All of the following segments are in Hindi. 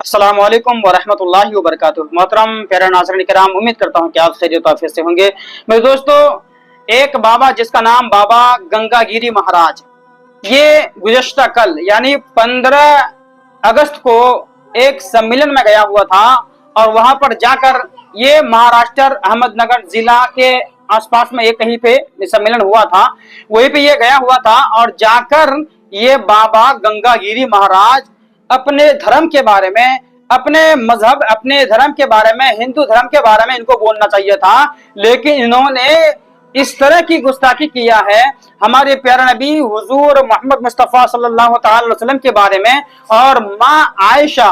अस्सलाम वालेकुम वरहमतुल्लाहि वबरकातुहू। मोहतरम प्यारे नाज़रीन किराम, उम्मीद करता हूँ कि आप खैरियत आफियत से होंगे। मेरे दोस्तों, एक बाबा जिसका नाम बाबा गंगागिरी महाराज, ये गुज़श्ता कल यानी 15 अगस्त को एक सम्मेलन में गया हुआ था और वहां पर जाकर ये महाराष्ट्र अहमदनगर जिला के आसपास में एक कहीं पे सम्मेलन हुआ था, वहीं पे ये गया हुआ था और जाकर ये बाबा गंगागिरी महाराज अपने धर्म के बारे में, अपने मजहब, अपने धर्म के बारे में, हिंदू धर्म के बारे में इनको बोलना चाहिए था, लेकिन इन्होंने इस तरह की गुस्ताखी किया है हमारे प्यारे नबी हुजूर मोहम्मद मुस्तफ़ा सल्लल्लाहु अलैहि वसल्लम के बारे में और माँ आयशा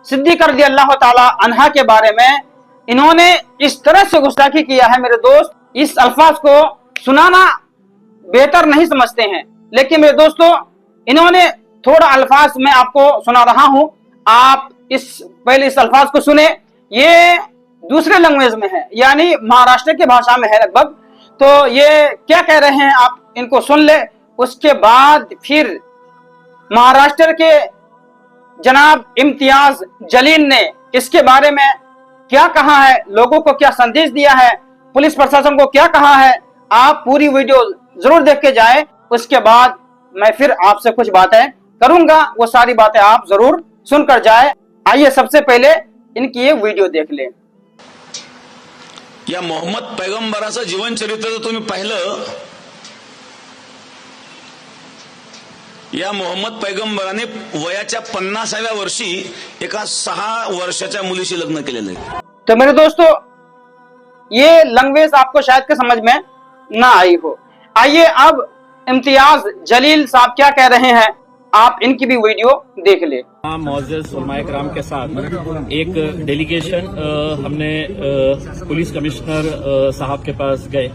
सिद्दीक़ा रज़ियल्लाहु ताला अन्हा के बारे में। इन्होंने इस तरह से गुस्ताखी किया है मेरे दोस्त, इस अल्फाज को सुनाना बेहतर नहीं समझते हैं, लेकिन मेरे दोस्तों इन्होंने थोड़ा अल्फाज मैं आपको सुना रहा हूं, आप पहले इस अल्फाज को सुने। ये दूसरे लैंग्वेज में है, यानी महाराष्ट्र की भाषा में है लगभग। तो ये क्या कह रहे हैं आप इनको सुन ले, उसके बाद फिर महाराष्ट्र के जनाब इम्तियाज जलील ने इसके बारे में क्या कहा है, लोगों को क्या संदेश दिया है, पुलिस प्रशासन को क्या कहा है, आप पूरी वीडियो जरूर देख के जाए। उसके बाद मैं फिर आपसे कुछ बातें करूंगा, वो सारी बातें आप जरूर सुनकर जाए। आइए सबसे पहले इनकी ये वीडियो देख ले। या मोहम्मद पैगंबराचं जीवन चरित्र जर तुम्ही पाहिलं, या मोहम्मद पैगंबराने वयाच्या 50व्या वर्षी एका 6 वर्षाच्या मुलीशी लग्न केलेलं आहे। तो मेरे दोस्तों, ये लैंग्वेज आपको शायद के समझ में ना आई हो। आइए अब इम्तियाज जलील साहब क्या कह रहे हैं, आप इनकी भी वीडियो देख ले। मोअज़्ज़ज़ उलमाए किराम के साथ एक डेलीगेशन हमने पुलिस कमिश्नर साहब के पास गए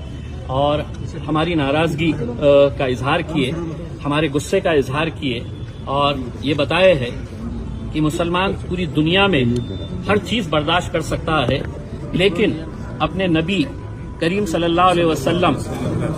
और हमारी नाराजगी का इजहार किए, हमारे गुस्से का इजहार किए और ये बताए है कि मुसलमान पूरी दुनिया में हर चीज बर्दाश्त कर सकता है, लेकिन अपने नबी करीम सल्लल्लाहु अलैहि वसल्लम,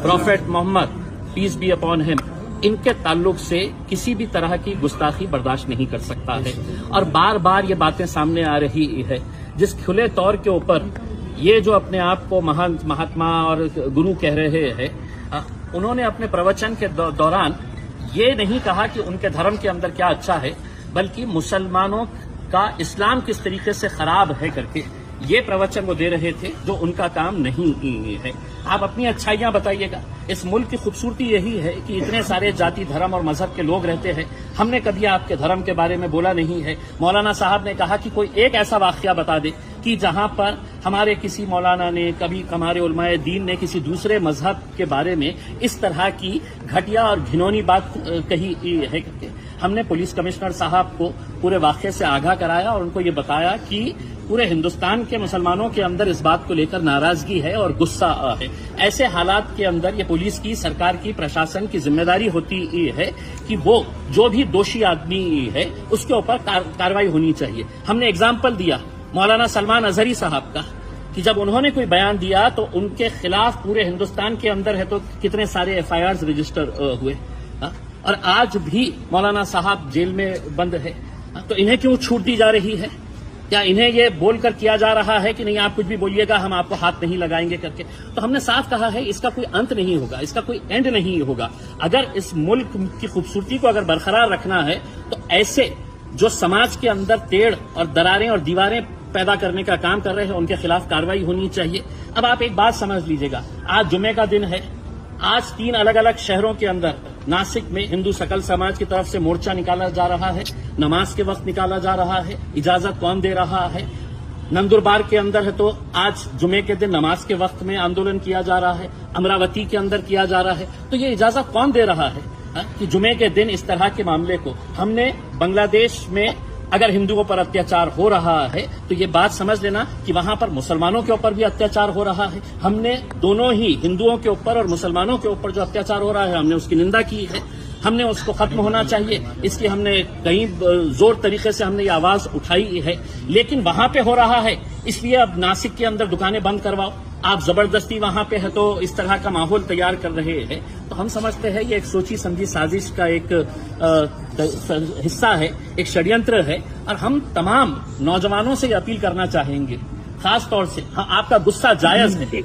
prophet Mohammed peace be upon him, इनके ताल्लुक से किसी भी तरह की गुस्ताखी बर्दाश्त नहीं कर सकता है। और बार बार ये बातें सामने आ रही है, जिस खुले तौर के ऊपर ये जो अपने आप को महान महात्मा और गुरु कह रहे हैं, उन्होंने अपने प्रवचन के दौरान ये नहीं कहा कि उनके धर्म के अंदर क्या अच्छा है, बल्कि मुसलमानों का इस्लाम किस तरीके से खराब है करके ये प्रवचन वो दे रहे थे, जो उनका काम नहीं है। आप अपनी अच्छाइयां बताइएगा। इस मुल्क की खूबसूरती यही है कि इतने सारे जाति, धर्म और मजहब के लोग रहते हैं। हमने कभी आपके धर्म के बारे में बोला नहीं है। मौलाना साहब ने कहा कि कोई एक ऐसा वाकया बता दे कि जहां पर हमारे किसी मौलाना ने, कभी हमारे उलमाए दीन ने किसी दूसरे मजहब के बारे में इस तरह की घटिया और घिनौनी बात कही है करके। हमने पुलिस कमिश्नर साहब को पूरे वाकये से आगाह कराया और उनको ये बताया कि पूरे हिंदुस्तान के मुसलमानों के अंदर इस बात को लेकर नाराजगी है और गुस्सा है। ऐसे हालात के अंदर ये पुलिस की, सरकार की, प्रशासन की जिम्मेदारी होती है कि वो जो भी दोषी आदमी है उसके ऊपर कार्रवाई होनी चाहिए। हमने एग्जाम्पल दिया मौलाना सलमान अजहरी साहब का कि जब उन्होंने कोई बयान दिया तो उनके खिलाफ पूरे हिंदुस्तान के अंदर है तो कितने सारे FIRs रजिस्टर हुए, और आज भी मौलाना साहब जेल में बंद है। तो इन्हें क्यों छूट दी जा रही है? क्या इन्हें ये बोलकर किया जा रहा है कि नहीं आप कुछ भी बोलिएगा, हम आपको हाथ नहीं लगाएंगे करके? तो हमने साफ कहा है इसका कोई अंत नहीं होगा, इसका कोई एंड नहीं होगा। अगर इस मुल्क की खूबसूरती को अगर बरकरार रखना है तो ऐसे जो समाज के अंदर टेढ़ और दरारें और दीवारें पैदा करने का काम कर रहे हैं उनके खिलाफ कार्रवाई होनी चाहिए। अब आप एक बात समझ लीजिएगा, आज जुमे का दिन है। आज 3 अलग अलग शहरों के अंदर, नासिक में हिंदू सकल समाज की तरफ से मोर्चा निकाला जा रहा है, नमाज के वक्त निकाला जा रहा है। इजाजत कौन दे रहा है? नंदुरबार के अंदर है तो आज जुमे के दिन नमाज के वक्त में आंदोलन किया जा रहा है। अमरावती के अंदर किया जा रहा है। तो ये इजाजत कौन दे रहा है कि जुमे के दिन इस तरह के मामले को? हमने बांग्लादेश में अगर हिंदुओं पर अत्याचार हो रहा है तो ये बात समझ लेना कि वहां पर मुसलमानों के ऊपर भी अत्याचार हो रहा है। हमने दोनों ही हिंदुओं के ऊपर और मुसलमानों के ऊपर जो अत्याचार हो रहा है हमने उसकी निंदा की है। हमने उसको खत्म होना चाहिए, इसकी हमने कई जोर तरीके से हमने ये आवाज उठाई है, लेकिन वहां पे हो रहा है इसलिए अब नासिक के अंदर दुकानें बंद करवाओ, आप जबरदस्ती वहां पे है तो इस तरह का माहौल तैयार कर रहे हैं। तो हम समझते हैं ये एक सोची समझी साजिश का एक हिस्सा है, एक षड्यंत्र है। और हम तमाम नौजवानों से अपील करना चाहेंगे, खास तौर से आपका गुस्सा जायज है,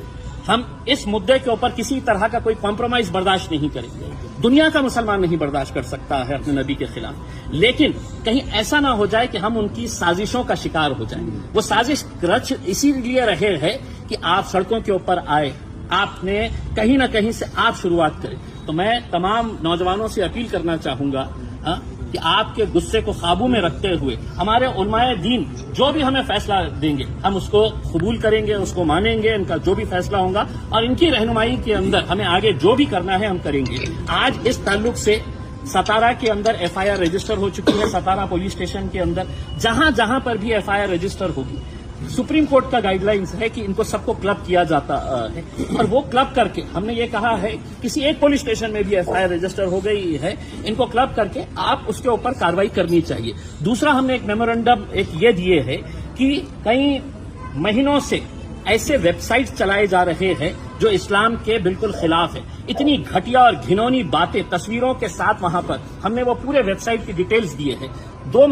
हम इस मुद्दे के ऊपर किसी तरह का कोई कॉम्प्रोमाइज बर्दाश्त नहीं करेंगे। दुनिया का मुसलमान नहीं बर्दाश्त कर सकता है अपने नबी के खिलाफ, लेकिन कहीं ऐसा ना हो जाए कि हम उनकी साजिशों का शिकार हो जाएं। वो साजिश रच इसीलिए रहे है कि आप सड़कों के ऊपर आए, आपने कहीं ना कहीं से आप शुरुआत करें। तो मैं तमाम नौजवानों से अपील करना चाहूंगा कि आपके गुस्से को काबू में रखते हुए हमारे उलमाए दीन जो भी हमें फैसला देंगे हम उसको कबूल करेंगे, उसको मानेंगे, इनका जो भी फैसला होगा और इनकी रहनुमाई के अंदर हमें आगे जो भी करना है हम करेंगे। आज इस ताल्लुक से सतारा के अंदर FIR रजिस्टर हो चुकी है, सतारा पुलिस स्टेशन के अंदर जहां जहां पर भी FIR रजिस्टर होगी, सुप्रीम कोर्ट का गाइडलाइंस है कि इनको सबको क्लब किया जाता है और वो क्लब करके हमने ये कहा है किसी एक पुलिस स्टेशन में भी FIR रजिस्टर हो गई है, इनको क्लब करके आप उसके ऊपर कार्रवाई करनी चाहिए। दूसरा हमने एक मेमोरेंडम ये दिए है कि कई महीनों से ऐसे वेबसाइट चलाए जा रहे हैं जो इस्लाम के बिल्कुल खिलाफ है। इतनी घटिया और घिनौनी बातें तस्वीरों के साथ वहां पर हमने वो पूरे वेबसाइट की डिटेल्स दिए हैं। 2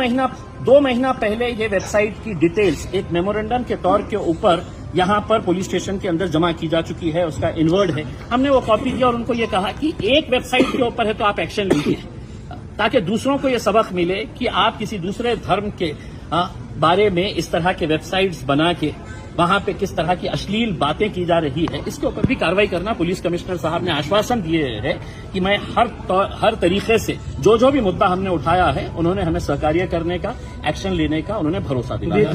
महीना पहले ये वेबसाइट की डिटेल्स एक मेमोरेंडम के तौर के ऊपर यहां पर पुलिस स्टेशन के अंदर जमा की जा चुकी है, उसका इनवर्ड है। हमने वो कॉपी किया और उनको ये कहा कि एक वेबसाइट के ऊपर है तो आप एक्शन लीजिए, ताकि दूसरों को ये सबक मिले कि आप किसी दूसरे धर्म के बारे में इस तरह के वेबसाइट्स बना के वहां पे किस तरह की अश्लील बातें की जा रही है, इसके ऊपर भी कार्रवाई करना। पुलिस कमिश्नर साहब ने आश्वासन दिए हैं कि मैं हर तरीके से जो भी मुद्दा हमने उठाया है उन्होंने हमें सहकार्य करने का, एक्शन लेने का उन्होंने भरोसा दिलाया।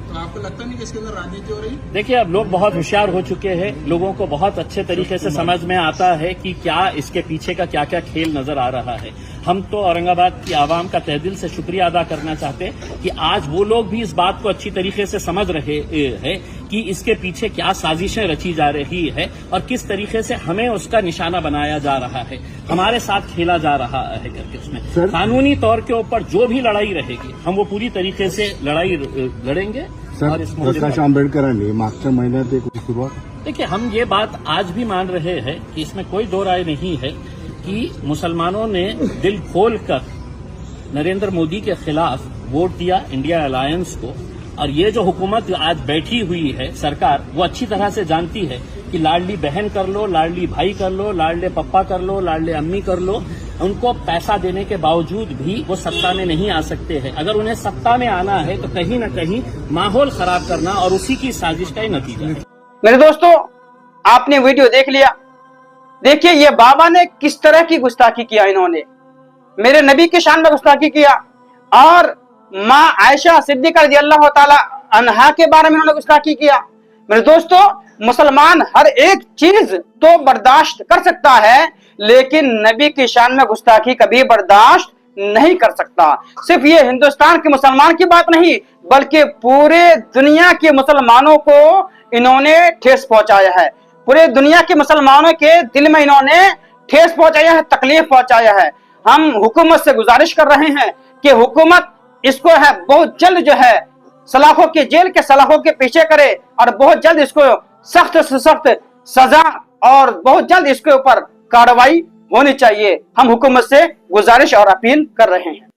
तो आपको लगता नहीं कि इसके अंदर राजनीति हो रही? देखिए, अब लोग बहुत होशियार हो चुके हैं, लोगों को बहुत अच्छे तरीके से समझ में आता है कि क्या इसके पीछे का क्या क्या खेल नजर आ रहा है। हम तो औरंगाबाद की आवाम का तहे दिल से शुक्रिया अदा करना चाहते हैं कि आज वो लोग भी इस बात को अच्छी तरीके से समझ रहे हैं कि इसके पीछे क्या साजिशें रची जा रही है और किस तरीके से हमें उसका निशाना बनाया जा रहा है, हमारे साथ खेला जा रहा है करके। उसमें कानूनी तौर के ऊपर जो भी लड़ाई रहेगी हम वो पूरी तरीके से लड़ाई लड़ेंगे। और प्रकाश आंबेडकरांनी मागच्या महिन्यात एक सुरुवात, देखिए, हम ये बात आज भी मान रहे हैं कि इसमें कोई दो राय नहीं है कि मुसलमानों ने दिल खोलकर नरेंद्र मोदी के खिलाफ वोट दिया, इंडिया अलायंस को। और ये जो हुकूमत आज बैठी हुई है सरकार, वो अच्छी तरह से जानती है कि लाडली बहन कर लो, लाडली भाई कर लो, लाडले पप्पा कर लो, लाडले अम्मी कर लो, उनको पैसा देने के बावजूद भी वो सत्ता में नहीं आ सकते हैं। अगर उन्हें सत्ता में आना है तो कहीं न कहीं माहौल खराब करना और उसी की साजिश का ही नतीजा है। मेरे दोस्तों, आपने वीडियो देख लिया। देखिए ये बाबा ने किस तरह की गुस्ताखी किया, इन्होंने मेरे नबी की शान में गुस्ताखी किया और माँ आयशा सिद्दीक़ा रज़ियल्लाहु ताला अन्हा के बारे में उन्होंने गुस्ताखी किया। मेरे दोस्तों, मुसलमान हर एक चीज तो बर्दाश्त कर सकता है, लेकिन नबी की शान में गुस्ताखी कभी बर्दाश्त नहीं कर सकता। सिर्फ ये हिंदुस्तान के मुसलमान की बात नहीं, बल्कि पूरे दुनिया के मुसलमानों को इन्होंने ठेस पहुंचाया है। पूरे दुनिया के मुसलमानों के दिल में इन्होंने ठेस पहुंचाया है, तकलीफ पहुंचाया है। हम हुकूमत से गुजारिश कर रहे हैं कि हुकूमत इसको है बहुत जल्द जो है सलाखों के जेल के सलाखों के पीछे करे और बहुत जल्द इसको सख्त से सख्त सजा और बहुत जल्द इसके ऊपर कार्रवाई होनी चाहिए। हम हुकूमत से गुजारिश और अपील कर रहे हैं।